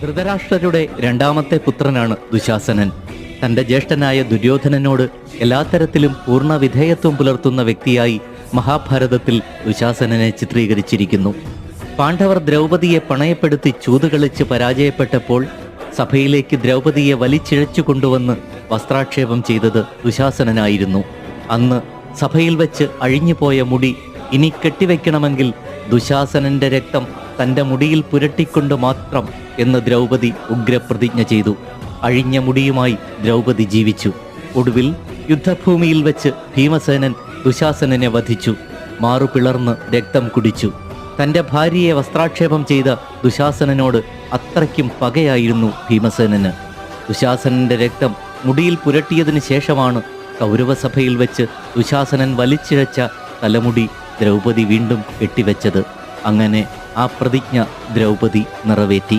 ധൃതരാഷ്ട്രരുടെ രണ്ടാമത്തെ പുത്രനാണ് ദുശാസനൻ. തന്റെ ജ്യേഷ്ഠനായ ദുര്യോധനനോട് എല്ലാ തരത്തിലും പൂർണ്ണ വിധേയത്വം പുലർത്തുന്ന വ്യക്തിയായി മഹാഭാരതത്തിൽ ദുശാസനനെ ചിത്രീകരിച്ചിരിക്കുന്നു. പാണ്ഡവർ ദ്രൗപദിയെ പണയപ്പെടുത്തി ചൂതുകളിച്ച് പരാജയപ്പെട്ടപ്പോൾ സഭയിലേക്ക് ദ്രൗപദിയെ വലിച്ചിഴച്ചു കൊണ്ടുവന്ന് വസ്ത്രാക്ഷേപം ചെയ്തത് ദുശാസനനായിരുന്നു. അന്ന് സഭയിൽ വെച്ച് അഴിഞ്ഞുപോയ മുടി ഇനി കെട്ടിവെക്കണമെങ്കിൽ ദുശാസനന്റെ രക്തം തൻ്റെ മുടിയിൽ പുരട്ടിക്കൊണ്ട് മാത്രം എന്ന് ദ്രൗപദി ഉഗ്രപ്രതിജ്ഞ ചെയ്തു. അഴിഞ്ഞ മുടിയുമായി ദ്രൗപദി ജീവിച്ചു. ഒടുവിൽ യുദ്ധഭൂമിയിൽ വെച്ച് ഭീമസേനൻ ദുശാസനനെ വധിച്ചു. മാറുപിളർന്ന് രക്തം കുടിച്ചു. തൻ്റെ ഭാര്യയെ വസ്ത്രാക്ഷേപം ചെയ്ത ദുശാസനനോട് അത്രയ്ക്കും പകയായിരുന്നു ഭീമസേനന്. ദുശാസനന്റെ രക്തം മുടിയിൽ പുരട്ടിയതിനു ശേഷമാണ് കൗരവസഭയിൽ വെച്ച് ദുശാസനൻ വലിച്ചിഴച്ച തലമുടി ദ്രൗപദി വീണ്ടും കെട്ടിവെച്ചത്. അങ്ങനെ ആ പ്രതിജ്ഞ ദ്രൗപദി നിറവേറ്റി.